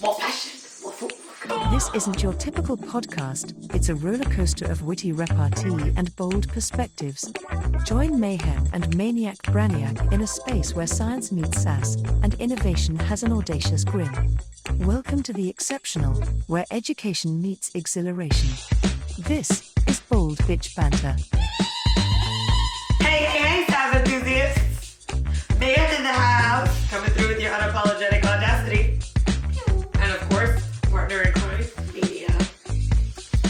more passion, more food. This isn't your typical podcast, it's a roller coaster of witty repartee and bold perspectives. Join Mayhem and Maniac Braniac in a space where science meets sass and innovation has an audacious grin. Welcome to the exceptional, where education meets exhilaration. This is Bold Bitch Banter. Hey, sass enthusiasts! Mayhem in the house, coming through with your unapologetic audacity. And of course, partner in crime, Mania.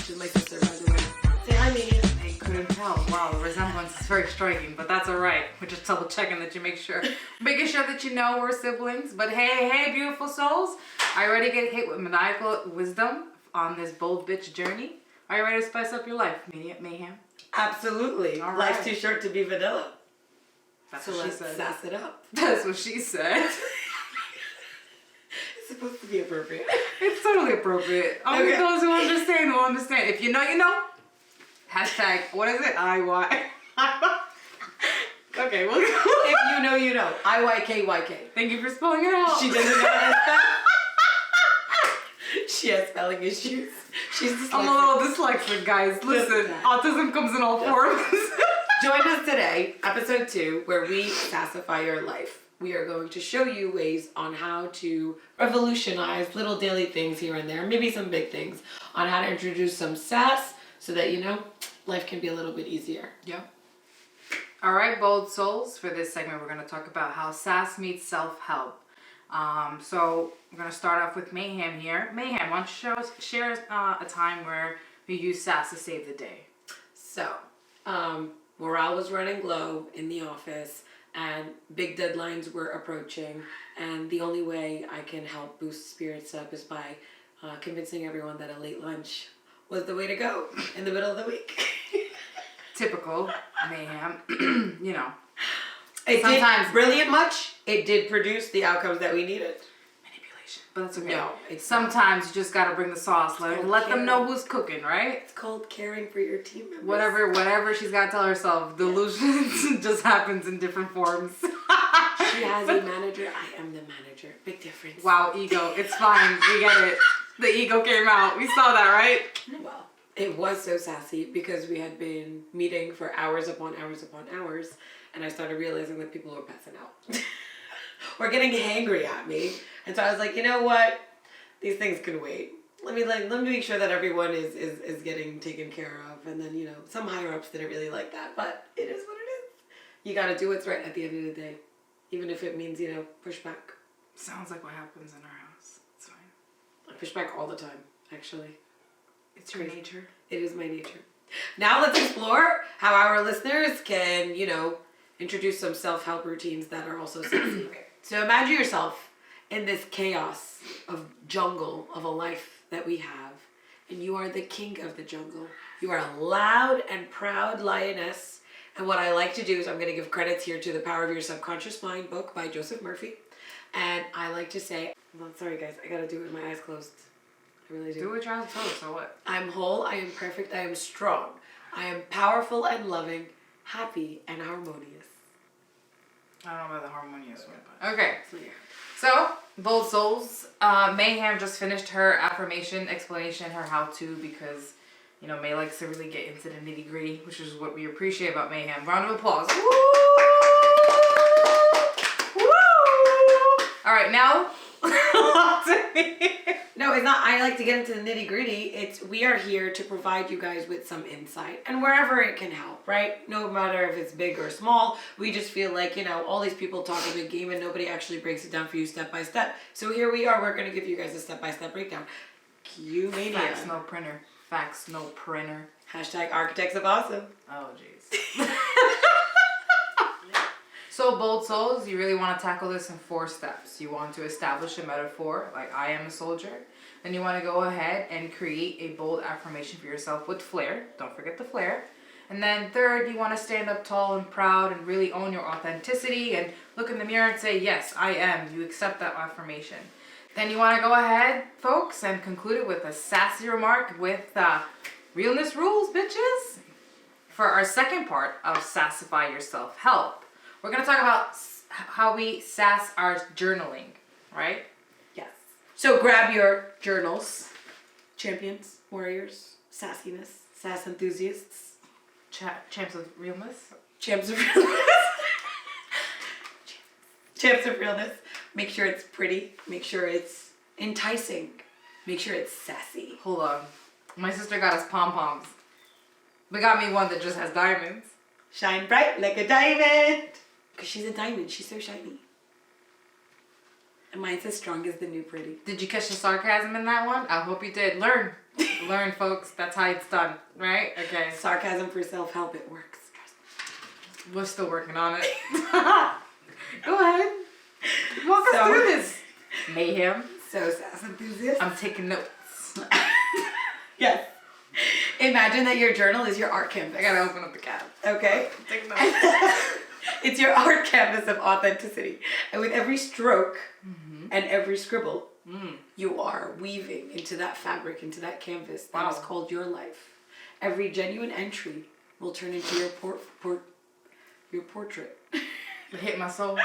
She's my sister, by the way. Say hi, Mania. I couldn't tell. Wow, the resemblance is very striking, but that's alright. We're just double checking that you making sure that you know we're siblings. But hey, beautiful souls. Are you ready to get hit with maniacal wisdom on this bold bitch journey? Are you ready to spice up your life, Mayhem? Absolutely. All Life's right. too short to be vanilla. That's So what she let's said. sass it up. That's what she said. It's supposed to be appropriate. It's totally appropriate. Only Okay. those who understand will understand. If you know, you know. Hashtag, what is it? IY. Okay, we'll go. If you know, you know. IYKYK. Thank you for spelling it out. She doesn't know how to spell. She has spelling issues. She's dyslexic. I'm a little dyslexic, guys. Listen, that. autism comes in all forms. Join us today, episode 2, where we sassify your life. We are going to show you ways on how to revolutionize little daily things here and there, maybe some big things, on how to introduce some sass so that, life can be a little bit easier. Yep. All right, bold souls. For this segment, we're going to talk about how sass meets self-help. So we're going to start off with Mayhem here. Mayhem, why don't you share a time where you used sass to save the day? So, morale was running low in the office and big deadlines were approaching, and the only way I can help boost spirits up is by convincing everyone that a late lunch was the way to go in the middle of the week. Typical Mayhem. It Sometimes- did brilliant much. It did produce the outcomes that we needed. Manipulation. But that's okay. No, it's sometimes you just got to bring the sauce. Let them know who's cooking, right? It's called caring for your team members. Whatever she's got to tell herself. Delusion just happens in different forms. She has a manager. I am the manager. Big difference. Wow, ego. It's fine. We get it. The ego came out. We saw that, right? Well, it was so sassy because we had been meeting for hours upon hours upon hours, and I started realizing that people were passing out. Or getting hangry at me. And so I was like, you know what? These things can wait. Let me make sure that everyone is getting taken care of. And then, some higher ups didn't really like that, but it is what it is. You got to do what's right at the end of the day. Even if it means, pushback. Sounds like what happens in our house. It's fine. I push back all the time, actually. It's your nature. It is my nature. Now let's explore how our listeners can, introduce some self-help routines that are also sassy. So imagine yourself in this chaos of jungle of a life that we have, and you are the king of the jungle. You are a loud and proud lioness. And what I like to do is I'm going to give credits here to The Power of Your Subconscious Mind book by Joseph Murphy. And I like to say, well, sorry guys, I got to do it with my eyes closed. I really do. Do what you're told, so what? I'm whole, I am perfect, I am strong. I am powerful and loving, happy and harmonious. I don't know about the harmonious one, but okay. So, bold souls, Mayhem just finished her affirmation explanation, her how-to, because, May likes to really get into the nitty-gritty, which is what we appreciate about Mayhem. Round of applause. Woo! Woo! All right, now, No, it's not. I like to get into the nitty gritty. We are here to provide you guys with some insight and wherever it can help, right? No matter if it's big or small, we just feel like, all these people talk a big game and nobody actually breaks it down for you step by step. So here we are. We're going to give you guys a step-by-step breakdown. Cue Mania. Facts, no printer. Facts, no printer. Hashtag architects of awesome. Oh, jeez. So, bold souls, you really want to tackle this in 4 steps. You want to establish a metaphor, like I am a soldier. Then you want to go ahead and create a bold affirmation for yourself with flair. Don't forget the flair. And then third, you want to stand up tall and proud and really own your authenticity and look in the mirror and say, yes, I am. You accept that affirmation. Then you want to go ahead, folks, and conclude it with a sassy remark with realness rules, bitches. For our second part of Sassify Your Self-Help, we're going to talk about how we sass our journaling, right? Yes. So grab your journals, champions, warriors, sassiness, sass enthusiasts, Champs of realness. champs of realness. Champs of realness. Make sure it's pretty. Make sure it's enticing. Make sure it's sassy. Hold on. My sister got us pom-poms. We got me one that just has diamonds. Shine bright like a diamond. Because she's a diamond. She's so shiny. And mine's as strong as the new pretty. Did you catch the sarcasm in that one? I hope you did. Learn. Learn, folks. That's how it's done. Right? Okay. Sarcasm for self-help. It works. Trust me. We're still working on it. Go ahead. Walk us through this. Mayhem. So, sass enthusiast. I'm taking notes. Yes. Imagine that your journal is your art canvas. I gotta open up the cap. Okay? Take notes. It's your art canvas of authenticity. And with every stroke and every scribble, you are weaving into that fabric, into that canvas that is called your life. Every genuine entry will turn into your portrait. It hit my soul.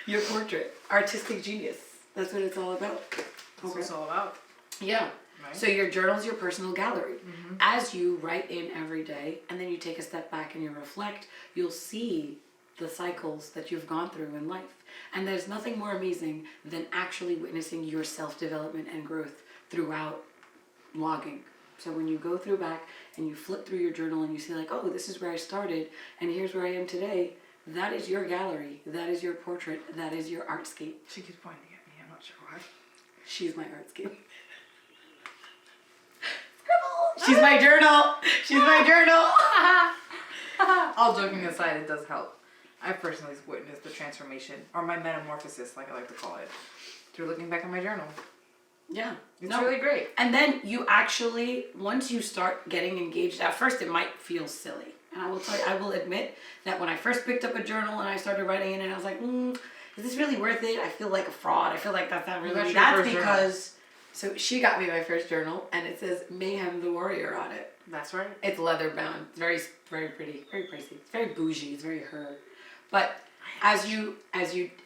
Your portrait. Artistic genius. That's what it's all about. That's what it's all about. Yeah. Right. So your journal's your personal gallery. As you write in every day, and then you take a step back and you reflect, you'll see the cycles that you've gone through in life. And there's nothing more amazing than actually witnessing your self-development and growth throughout logging. So when you go through back and you flip through your journal and you see like, oh, this is where I started and here's where I am today, that is your gallery, that is your portrait, that is your artscape. She keeps pointing at me. I'm not sure why. She's my artscape. She's my journal. She's my journal. All joking aside, it does help. I personally witnessed the transformation, or my metamorphosis, like I like to call it, through looking back at my journal. Yeah. It's really great. And then you actually, once you start getting engaged, at first it might feel silly. And I will tell you, I will admit that when I first picked up a journal and I started writing in it, I was like, is this really worth it? I feel like a fraud. I feel like that's not really. That's your That's first because, so she got me my first journal and it says Mayhem the Warrior on it. That's right. It's leather bound. It's very, very pretty. Very pricey. It's very bougie. It's very her. But as you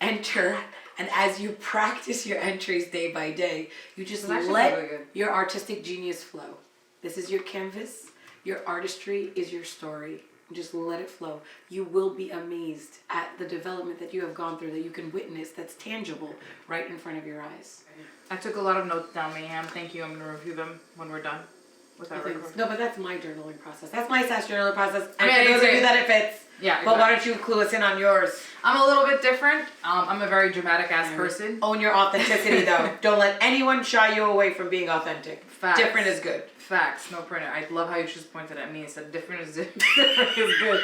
enter and as you practice your entries day by day, you just let really good. your artistic genius flow. This is your canvas. Your artistry is your story. Just let it flow. You will be amazed at the development that you have gone through, that you can witness, that's tangible right in front of your eyes. I took a lot of notes down, Mayhem. Thank you. I'm going to review them when we're done with our recording. No, but that's my journaling process. That's my sass journaling process. And I mean, for those of you that it fits. Yeah, But why don't you clue us in on yours? I'm a little bit different. I'm a very dramatic ass person. Own your authenticity though. Don't let anyone shy you away from being authentic. Facts. Different is good. Facts. No printer. I love how you just pointed at me and said different is different is good.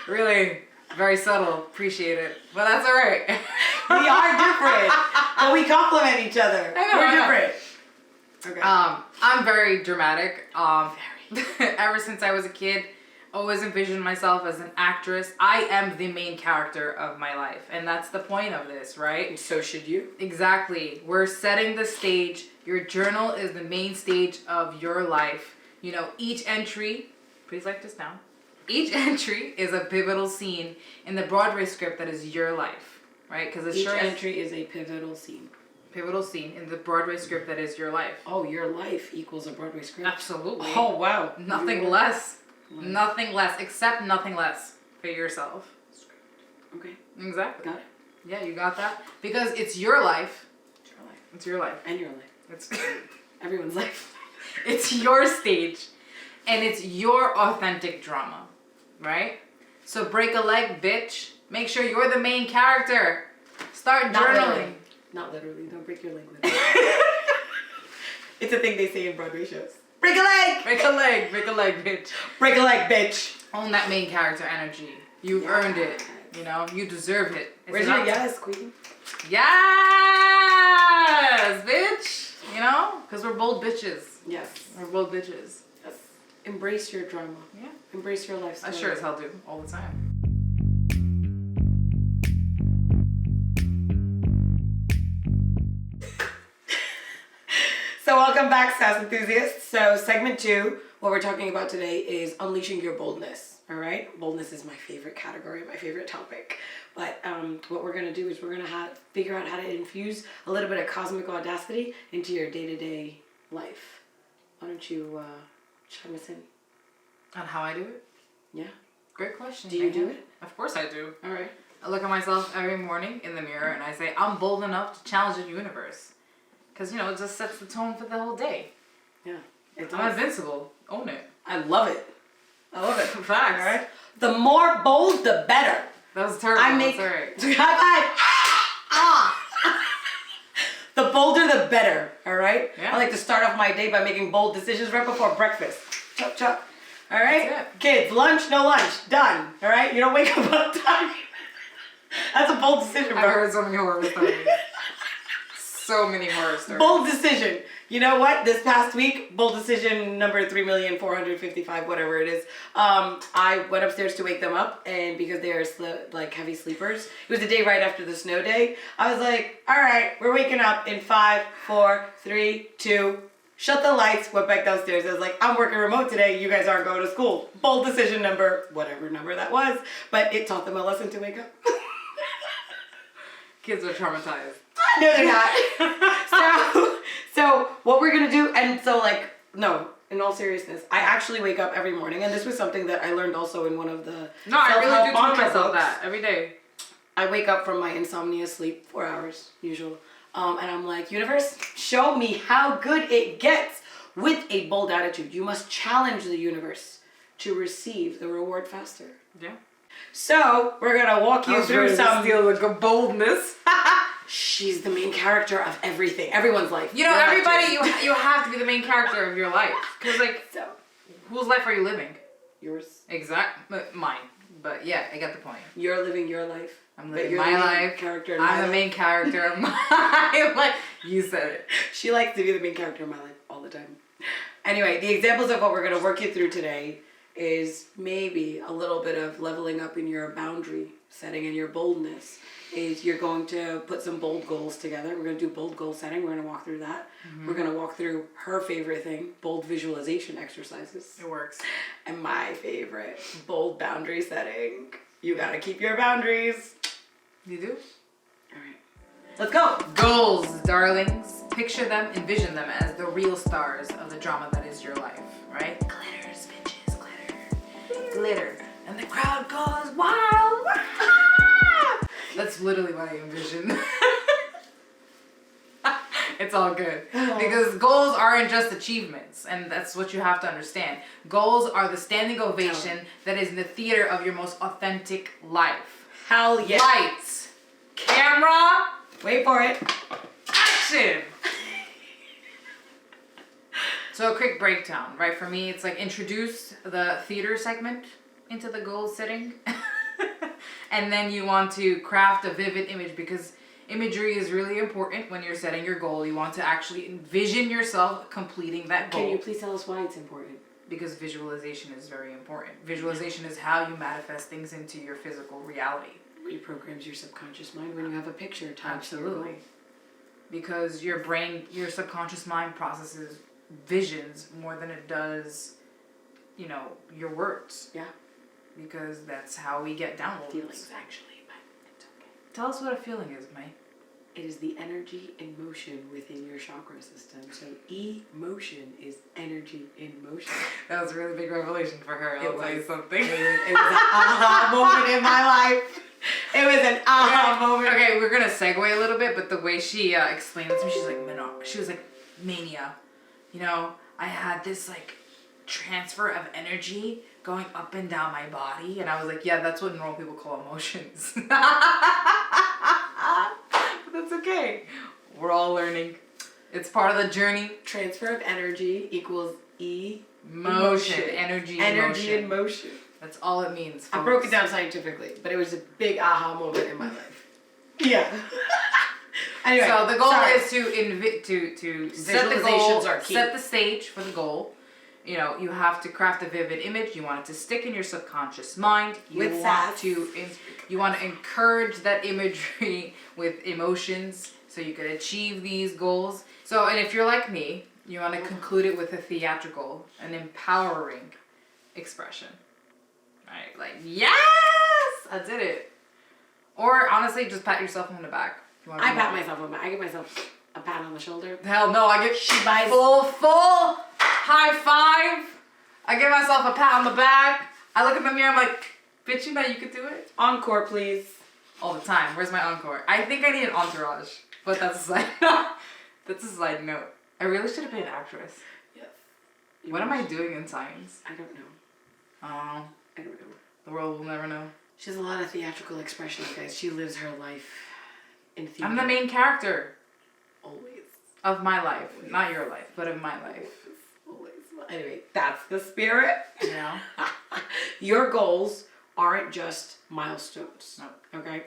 Really, very subtle. Appreciate it. But that's all right. We are different, but we complement each other. I know, We're I know. different. Okay. I'm very dramatic. Ever since I was a kid, always envisioned myself as an actress. I am the main character of my life, and that's the point of this, right? So should you. Exactly. We're setting the stage. Your journal is the main stage of your life. You know, each entry, please write this down. Each entry is a pivotal scene in the Broadway script that is your life, right? Because Each entry is a pivotal scene. Pivotal scene in the Broadway script that is your life. Oh, your life equals a Broadway script. Absolutely. Oh wow. Nothing less. Nothing less. Except nothing less for yourself. Okay. Exactly. Got it. Yeah, you got that? Because it's your life. It's your life. It's your life. And your life. It's Everyone's life. it's your stage. And it's your authentic drama. Right? So break a leg, bitch. Make sure you're the main character. Start Not journaling. literally. Not literally. Don't break your leg with it. It's a thing they say in Broadway shows. Break a leg! Break a leg. Break a leg, bitch. Break a leg, bitch. Own that main character energy. You've earned it. You know? You deserve it. It's Where's not- your yes, queen? Yes, bitch. You know? Because we're bold bitches. Yes. We're bold bitches. Yes. Embrace your drama. Yeah. Embrace your life I story. sure as hell do. All the time. So welcome back, sass enthusiasts. So segment 2, what we're talking about today is unleashing your boldness. All right, boldness is my favorite category, my favorite topic. But what we're gonna do is we're gonna figure out how to infuse a little bit of cosmic audacity into your day-to-day life. Why don't you chime us in? On how I do it? Yeah. Great question. Do you do it? Of course I do. All right. I look at myself every morning in the mirror and I say, I'm bold enough to challenge the universe. Because, you know, it just sets the tone for the whole day. Yeah. I'm invincible. Own it. I love it. I love it. Facts. All right. The more bold, the better. That was terrible. That's all right. High five. The bolder, the better. All right. Yeah. I like to start off my day by making bold decisions right before breakfast. Chop chop. All right. That's it. Kids, lunch, no lunch. Done. All right. You don't wake up on time. That's a bold decision, bro. I've heard so many horror stories. So many horror stories. Bold decision. You know what? This past week, bold decision number 3,455,000, whatever it is. I went upstairs to wake them up, and because they are like heavy sleepers, it was the day right after the snow day. I was like, all right, we're waking up in 5, 4, 3, 2. Shut the lights. Went back downstairs. I was like, I'm working remote today. You guys aren't going to school. Bold decision number, whatever number that was, but it taught them a lesson to wake up. Kids are traumatized. No, they're not. So what we're gonna do, and so like, no, in all seriousness, I actually wake up every morning, and this was something that I learned also in one of the No, I really do tell mantra myself books. that every day. I wake up from my insomnia sleep, 4 hours usual, and I'm like, universe, show me how good it gets with a bold attitude. You must challenge the universe to receive the reward faster. Yeah. So we're gonna walk you through some. Like a boldness. She's the main character of everything, everyone's life. You know, Your life everybody, too. you have to be the main character of your life. Because, like, So, whose life are you living? yours. Mine. But yeah, I get the point. You're living your life. I'm but living you're my the main life. Character in I'm my the life. main character of my life. You said it. She likes to be the main character in my life all the time. Anyway, the examples of what we're going to work you through today is maybe a little bit of leveling up in your boundary setting and your boldness. Is you're going to put some bold goals together. We're going to do bold goal setting. We're going to walk through that. Mm-hmm. We're going to walk through her favorite thing, bold visualization exercises. It works. And my favorite, bold boundary setting. You got to keep your boundaries. You do? All right. Let's go. Goals, darlings. Picture them, envision them as the real stars of the drama that is your life, right? Glitters, bitches, glitter. Glitter. And the crowd goes wild. That's literally what I envision. It's all good. Because goals aren't just achievements, and that's what you have to understand. Goals are the standing ovation that is in the theater of your most authentic life. Hell yeah. Lights, camera, Wait for it. action! So a quick breakdown, right? For me, it's like introduce the theater segment into the goal setting. And then you want to craft a vivid image, because imagery is really important when you're setting your goal. You want to actually envision yourself completing that goal. Can you please tell us why it's important? Because visualization is very important. Visualization is how you manifest things into your physical reality. Reprograms your subconscious mind when you have a picture attached to your goal. Absolutely. Because your brain, your subconscious mind processes visions more than it does, you know, your words. Yeah. Because that's how we get downloads. Feelings, actually, but it's okay. Tell us what a feeling is, May. It is the energy in motion within your chakra system. So emotion is energy in motion. That was a really big revelation for her. I'll tell you something. It was an aha moment in my life. It was an aha moment. Okay, we're gonna segue a little bit, but the way she explained it to me, she was like, mania. You know, I had this like transfer of energy going up and down my body, and I was like, yeah, that's what normal people call emotions. But that's okay. We're all learning. It's part of the journey. Transfer of energy equals Motion. Energy in motion. That's all it means, folks. I broke it down scientifically, but it was a big aha moment in my life. Yeah. Anyway, so the goal sorry. is to set the goal, Visualizations are key. set the stage for the goal. You know, you have to craft a vivid image. You want it to stick in your subconscious mind. You With want sass. you want to encourage that imagery with emotions so you can achieve these goals. So, and if you're like me, You want to conclude it with a theatrical, an empowering expression. Right? Like, yes! I did it. Or honestly, just pat yourself on the back. I pat myself on the back. I give myself a pat on the shoulder. Hell no, I give full high five. I give myself a pat on the back. I look in the mirror, I'm like, bitch, you know you could do it. Encore, please. All the time. Where's my encore? I think I need an entourage, but that's a side that's a side note. I really should have been an actress. Yes. What am I doing in science? I don't know. I don't know. The world will never know. She has a lot of theatrical expressions, guys. She lives her life in theater. I'm the main character. Always. Of my life. Always. Not your life, but of my life. Always. Anyway, that's the spirit. Yeah. Your goals aren't just milestones. No. Okay?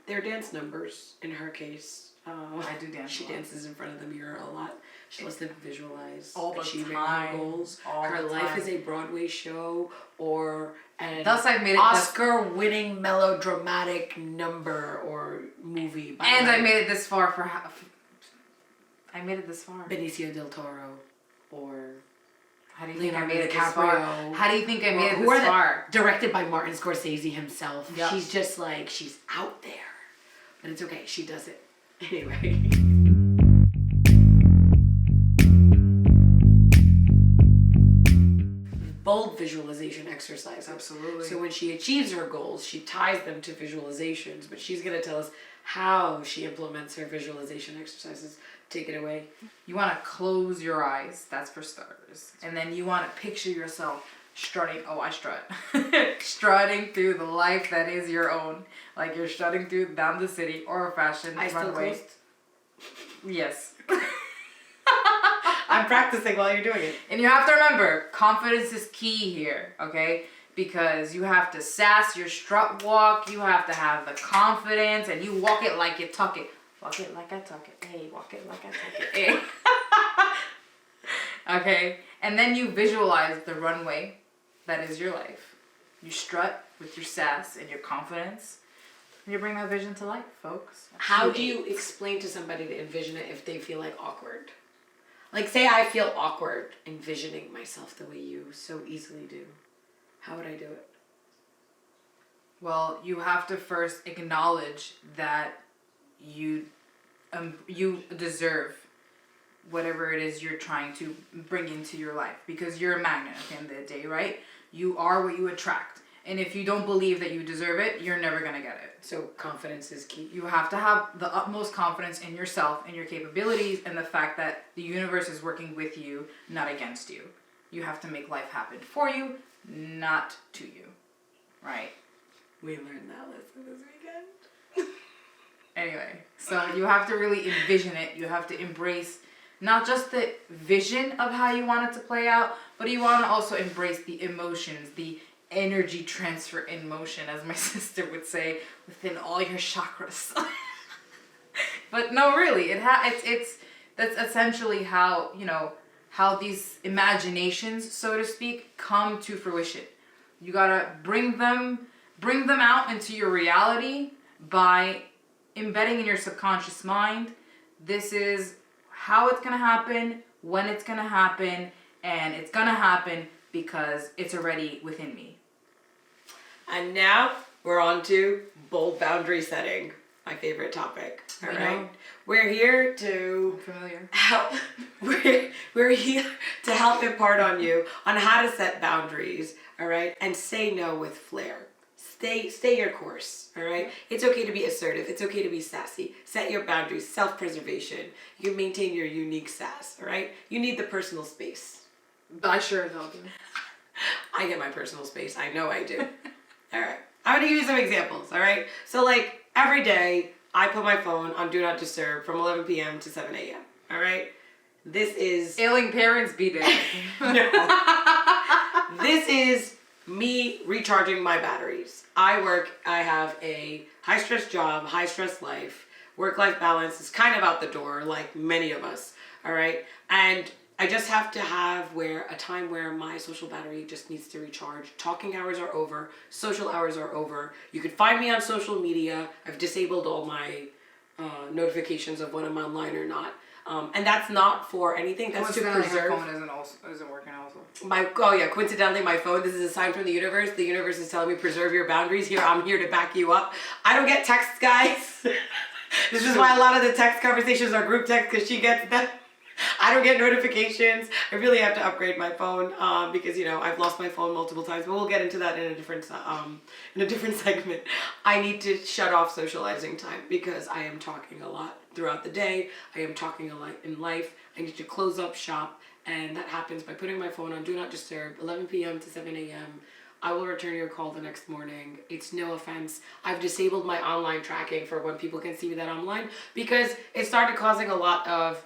They're dance numbers in her case. I do dance. She dances in front of the mirror a lot. She lets them visualize all the achieving time. her goals. All her the life time. is a Broadway show or an Thus I've made it Oscar-winning melodramatic number or movie. And I made it this far for I made it this far. Benicio del Toro or how do you think I Leonardo made it this far? How do you think I made it who this far? Directed by Martin Scorsese himself. Yep. She's just like, she's out there. But it's okay. She does it. Anyway. Bold visualization exercises. Absolutely. So when she achieves her goals, she ties them to visualizations, but she's going to tell us how she implements her visualization exercises. Take it away. You want to close your eyes, that's for starters. And then you want to picture yourself strutting, oh, I strut. Strutting through the life that is your own. Like you're strutting through down the city or a fashion I still runway. closed. Yes. I'm practicing while you're doing it. And you have to remember, confidence is key here, okay? Because you have to sass your strut walk, you have to have the confidence, and you walk it like you tuck it. Walk it like I tuck it. Hey, walk it like I tuck it. Hey. Okay? And then you visualize the runway that is your life. You strut with your sass and your confidence. And you bring that vision to life, folks. How do you explain to somebody to envision it if they feel like awkward? Like, say I feel awkward envisioning myself the way you so easily do. How would I do it? Well, you have to first acknowledge that you deserve whatever it is you're trying to bring into your life, because you're a magnet at the end of the day, right? You are what you attract. And if you don't believe that you deserve it, you're never going to get it. So confidence is key. You have to have the utmost confidence in yourself and your capabilities and the fact that the universe is working with you, not against you. You have to make life happen for you, not to you. Right? We learned that lesson this weekend. Anyway, so you have to really envision it. You have to embrace not just the vision of how you want it to play out, but you want to also embrace the emotions, the energy transfer in motion, as my sister would say, within all your chakras. But no, really, it's that's essentially how, you know, how these imaginations, so to speak, come to fruition. You gotta bring them out into your reality by embedding in your subconscious mind. This is how it's gonna happen, when it's gonna happen, and it's gonna happen because it's already within me. And now we're on to bold boundary setting, my favorite topic. All right, we're here to help. We're here to help impart on you on how to set boundaries. All right, and say no with flair. Stay your course. All right, it's okay to be assertive. It's okay to be sassy. Set your boundaries. Self-preservation. You maintain your unique sass. All right, you need the personal space. I sure do. I get my personal space. I know I do. All right. I'm going to give you some examples, all right? So, like, every day, I put my phone on Do Not Disturb from 11 p.m. to 7 a.m., all right? This is... Ailing parents be there. No. This is me recharging my batteries. I have a high-stress job, high-stress life. Work-life balance is kind of out the door, like many of us, all right? And I just have to have a time where my social battery just needs to recharge. Talking hours are over. Social hours are over. You can find me on social media. I've disabled all my notifications of when I'm online or not. And that's not for anything. That's to Coincidentally, preserve. her phone isn't working also. Coincidentally, my phone, this is a sign from the universe. The universe is telling me preserve your boundaries. Here, I'm here to back you up. I don't get texts, guys. This is why a lot of the text conversations are group text, because she gets them. I don't get notifications. I really have to upgrade my phone because I've lost my phone multiple times. But we'll get into that in a different segment. I need to shut off socializing time because I am talking a lot throughout the day. I am talking a lot in life. I need to close up shop, and that happens by putting my phone on Do Not Disturb, 11 p.m. to 7 a.m. I will return your call the next morning. It's no offense. I've disabled my online tracking for when people can see me that online because it started causing a lot of,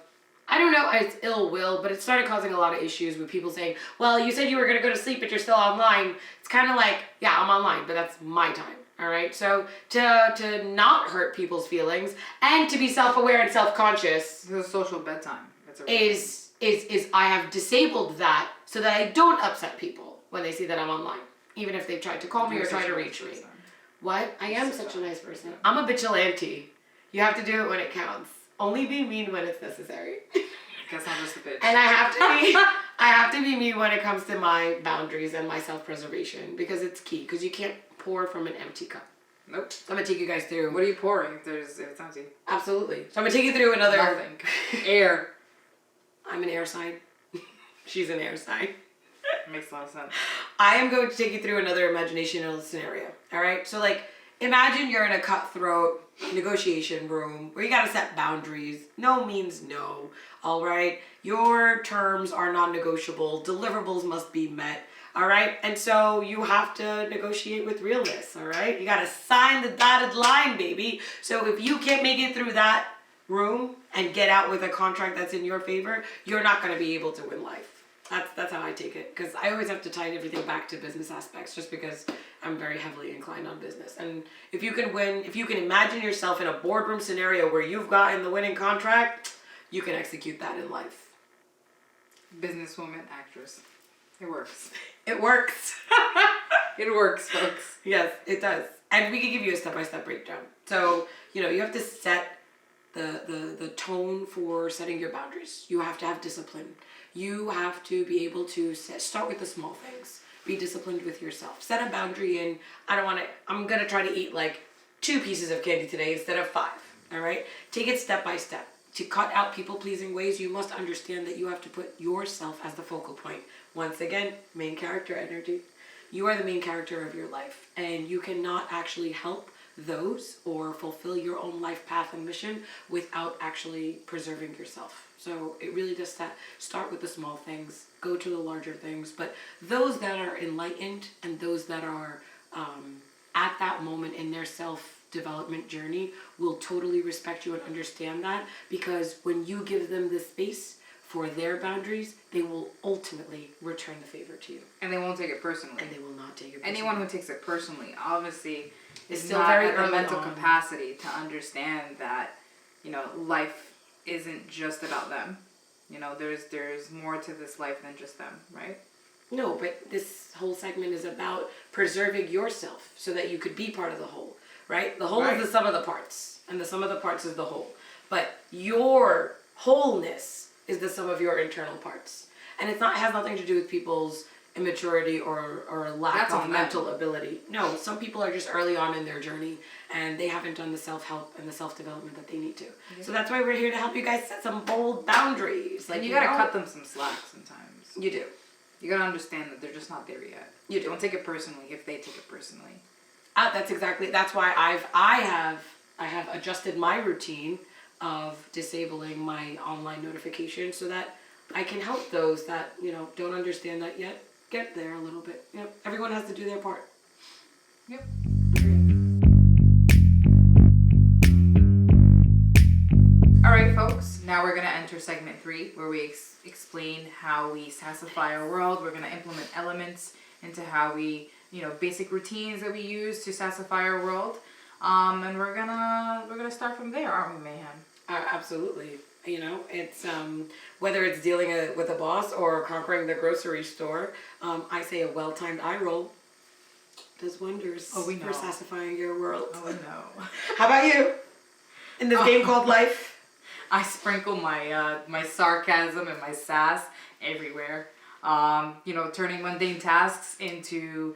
I don't know, it's ill will, but it started causing a lot of issues with people saying, well, you said you were going to go to sleep, but you're still online. It's kind of like, yeah, I'm online, but that's my time. All right. So to not hurt people's feelings and to be self-aware and self-conscious It's a social bedtime. is I have disabled that so that I don't upset people when they see that I'm online, even if they've tried to call me or try to reach me. What? I am such a nice person. I'm a vigilante. You have to do it when it counts. Only be mean when it's necessary. Guess I'm just a bitch. And I have to be mean when it comes to my boundaries and my self-preservation because it's key. Because you can't pour from an empty cup. Nope. So I'm gonna take you guys through. What are you pouring if it's empty? Absolutely. So I'm gonna take you through another. Nothing. Air. I'm an air sign. She's an air sign. Makes a lot of sense. I am going to take you through another imaginational scenario. All right. So imagine you're in a cutthroat negotiation room where you got to set boundaries. No means no. All right. Your terms are non-negotiable. Deliverables must be met. All right. And so you have to negotiate with realness. All right. You got to sign the dotted line, baby. So if you can't make it through that room and get out with a contract that's in your favor, you're not going to be able to win life. That's how I take it, because I always have to tie everything back to business aspects just because I'm very heavily inclined on business. And if you can win, if you can imagine yourself in a boardroom scenario where you've gotten the winning contract, you can execute that in life. Businesswoman, actress. It works. It works. It works, folks. Yes, it does. And we can give you a step-by-step breakdown. So, you have to set the tone for setting your boundaries. You have to have discipline. You have to be able to start with the small things. Be disciplined with yourself. Set a boundary in, I'm going to try to eat 2 pieces of candy today instead of 5. All right? Take it step by step. To cut out people-pleasing ways, you must understand that you have to put yourself as the focal point. Once again, main character energy. You are the main character of your life, and you cannot actually help those or fulfill your own life path and mission without actually preserving yourself. So it really does start with the small things, go to the larger things. But those that are enlightened and those that are at that moment in their self-development journey will totally respect you and understand that, because when you give them the space for their boundaries, they will ultimately return the favor to you. And they won't take it personally. And they will not take it personally. Anyone who takes it personally, obviously, is is still not very at the early mental on. capacity to understand that, life isn't just about them. There's more to this life than just them, right? No, but this whole segment is about preserving yourself so that you could be part of the whole, right? The whole is the sum of the parts, and the sum of the parts is the whole. But your wholeness is the sum of your internal parts. And it has nothing to do with people's immaturity or lack of mental ability. No, some people are just early on in their journey and they haven't done the self-help and the self-development that they need to. Yeah. So that's why we're here to help you guys set some bold boundaries. And you gotta cut them some slack sometimes. You do. You gotta understand that they're just not there yet. You do. Don't take it personally if they take it personally. That's why I have adjusted my routine of disabling my online notifications so that I can help those that, don't understand that yet get there a little bit. Everyone has to do their part. Yep. Alright folks, now we're going to enter segment 3 where we explain how we sassify our world. We're going to implement elements into how we, basic routines that we use to sassify our world. And we're gonna start from there, aren't we, Mayhem? Absolutely. It's whether it's dealing with a boss or conquering the grocery store. I say a well-timed eye roll does wonders for sassifying your world. Oh, we know. How about you? In this game called life? I sprinkle my my sarcasm and my sass everywhere. Turning mundane tasks into,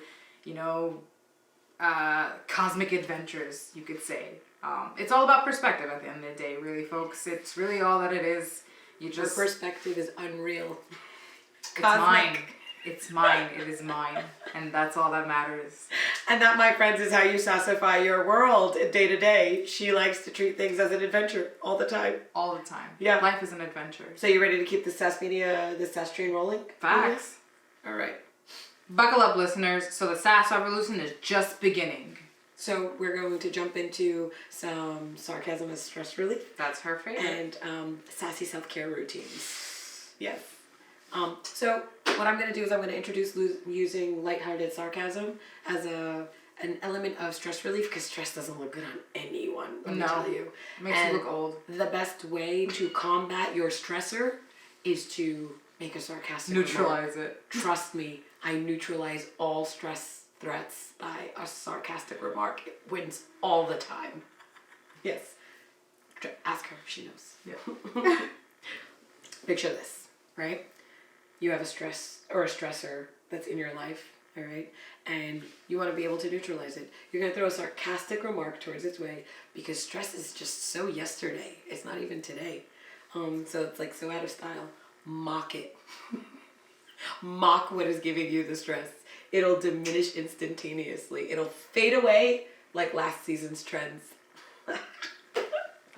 cosmic adventures, you could say. It's all about perspective at the end of the day, really, folks. It's really all that it is. Your perspective is unreal. It's mine. It's mine. It is mine. And that's all that matters. And that, my friends, is how you sassify your world day to day. She likes to treat things as an adventure all the time. All the time. Yeah. Life is an adventure. So you ready to keep the sass train rolling? Facts. All right. Buckle up, listeners. So the sass revolution is just beginning. So we're going to jump into some sarcasm as stress relief. That's her favorite. And sassy self-care routines. Yes. So what I'm going to do is I'm going to introduce using lighthearted sarcasm as an element of stress relief, because stress doesn't look good on anyone, let me tell you. It makes you look old. The best way to combat your stressor is to make a sarcastic Neutralize remark. it. Trust me, I neutralize all stress threats by a sarcastic remark. It wins all the time. Yes. Ask her, she knows. Yeah. Picture this, right? You have a stress or a stressor that's in your life, all right? And you want to be able to neutralize it. You're going to throw a sarcastic remark towards its way, because stress is just so yesterday. It's not even today. So it's like so out of style. Mock it. Mock what is giving you the stress. It'll diminish instantaneously. It'll fade away like last season's trends.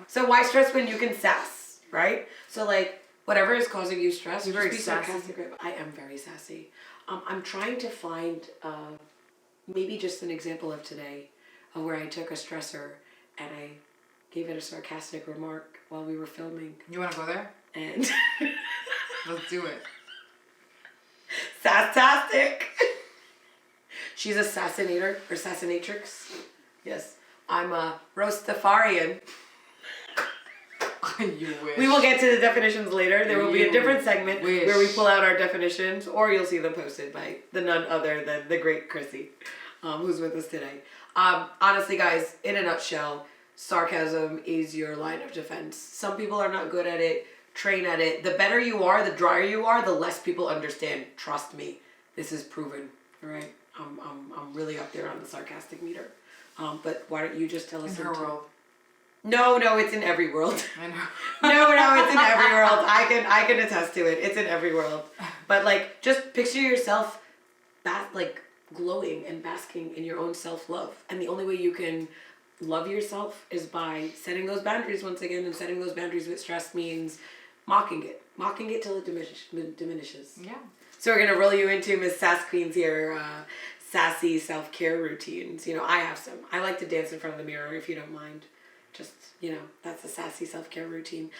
So why stress when you can sass, right? So like whatever is causing you stress, you're very be sassy. sarcastic. I am very sassy. I'm trying to find maybe just an example of today of where I took a stressor and I gave it a sarcastic remark while we were filming. You want to go there? And Let's do it. Sasstastic. She's a sassinator or sassinatrix. Yes. I'm a Rostafarian. You wish. We will get to the definitions later. There will be a different segment where we pull out our definitions, or you'll see them posted by the none other than the great Chrissy, who's with us today. Honestly, guys, in a nutshell, sarcasm is your line of defense. Some people are not good at it. Train at it. The better you are, the drier you are, the less people understand. Trust me, this is proven. All right, I'm really up there on the sarcastic meter. But why don't you just tell us? In her world. No, it's in every world. I know. No, it's in every world. I can attest to it. It's in every world. But like, just picture yourself, glowing and basking in your own self-love. And the only way you can love yourself is by setting those boundaries once again. And setting those boundaries with stress means mocking it till it diminishes. Yeah. So we're gonna roll you into Miss Sass Queens here. Sassy self-care routines. I have some. I like to dance in front of the mirror, if you don't mind. Just, that's a sassy self-care routine.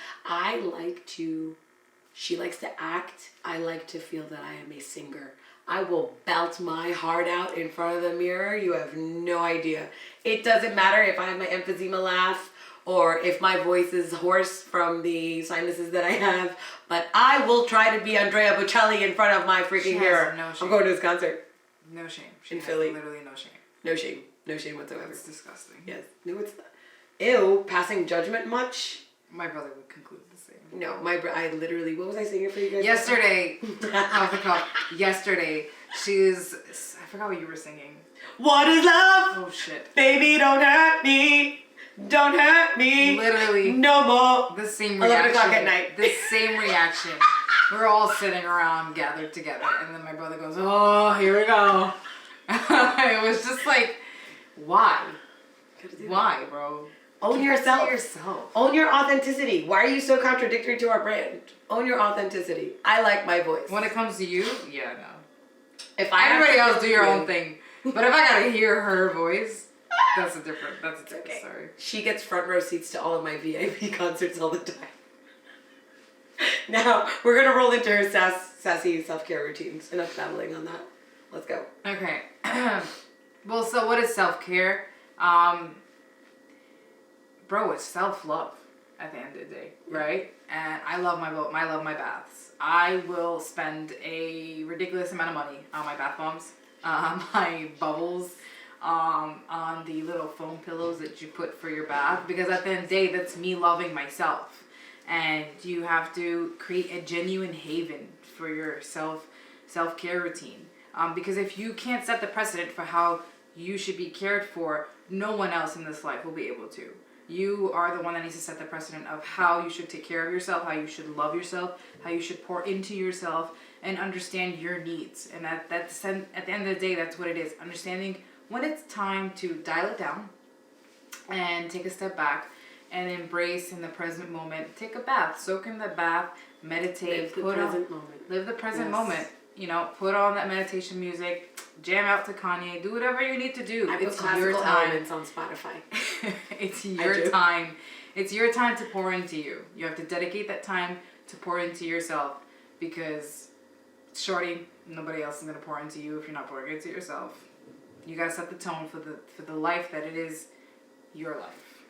She likes to act. I like to feel that I am a singer. I will belt my heart out in front of the mirror. You have no idea. It doesn't matter if I have my emphysema laugh or if my voice is hoarse from the sinuses that I have, but I will try to be Andrea Bocelli in front of my freaking mirror. No shame. I'm going to this concert. No shame. She In has Philly. Literally no shame. No shame. No shame whatsoever. That's disgusting. Yes. No, it's not. Ew, passing judgment much? My brother would conclude the same. No, I literally, what was I singing for you guys? Yesterday, off the cuff, yesterday, I forgot what you were singing. What is love? Oh shit. Baby, don't hurt me. Don't hurt me. Literally. No more. The same 11 reaction. o'clock at night. The same reaction. We're all sitting around gathered together, and then my brother goes, "Oh, here we go." It was just like, why? Why, bro? Own yourself. Yourself. Own your authenticity. Why are you so contradictory to our brand? Own your authenticity. I like my voice. When it comes to you, yeah, no. If Everybody else do your own thing, but if I gotta hear her voice, that's a different story. She gets front row seats to all of my VIP concerts all the time. Now, we're going to roll into her sassy self-care routines. Enough babbling on that. Let's go. Okay. Well, so what is self-care? Bro, it's self-love at the end of the day, right? And I love my baths. I will spend a ridiculous amount of money on my bath bombs, my bubbles, on the little foam pillows that you put for your bath, because at the end of the day, that's me loving myself. And you have to create a genuine haven for your self-care routine. Because if you can't set the precedent for how you should be cared for, no one else in this life will be able to. You are the one that needs to set the precedent of how you should take care of yourself, how you should love yourself, how you should pour into yourself, and understand your needs. And that's at the end of the day, that's what it is. Understanding when it's time to dial it down and take a step back and embrace in the present moment. Take a bath, soak in the bath, meditate, live the present moment. You know, put on that meditation music, jam out to Kanye, do whatever you need to do. It's your time. Elements on Spotify. It's your time. It's your time to pour into you. You have to dedicate that time to pour into yourself, because shorty, nobody else is gonna pour into you if you're not pouring into yourself. You gotta set the tone for the life that it is, your life.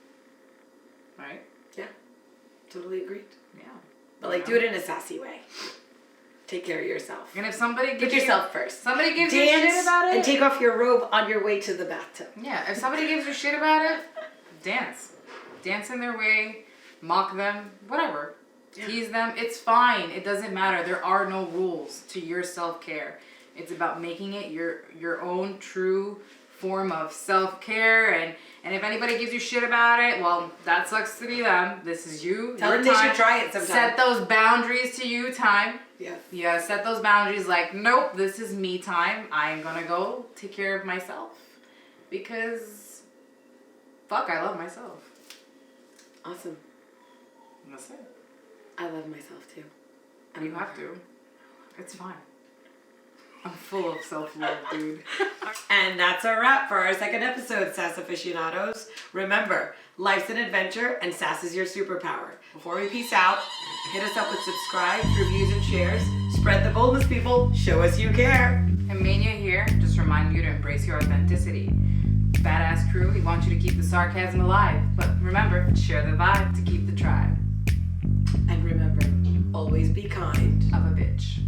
Right? Yeah. Totally agreed. Yeah. But like, do it in a sassy way. Take care of yourself. And if somebody gives Put yourself first. Somebody gives you shit about it. And take off your robe on your way to the bathtub. Yeah, if somebody gives you shit about it, dance. Dance in their way, mock them, whatever. Yeah. Tease them. It's fine. It doesn't matter. There are no rules to your self-care. It's about making it your own true form of self-care. And if anybody gives you shit about it, well, that sucks to be them. This is you. Tell them they should try it sometime. Set those boundaries to you time. Yeah. You gotta set those boundaries like, nope, this is me time. I'm gonna go take care of myself. Because, fuck, I love myself. Awesome. That's it. I love myself too. And you have to. It's fine. I'm full of self-love, dude. And that's a wrap for our second episode, Sass Aficionados. Remember, life's an adventure and sass is your superpower. Before we peace out, hit us up with subscribe, reviews, and shares. Spread the boldness, people. Show us you care. And Mania here, just remind you to embrace your authenticity. Badass crew, we want you to keep the sarcasm alive. But remember, share the vibe to keep the tribe. And remember, always be kind. Of a bitch.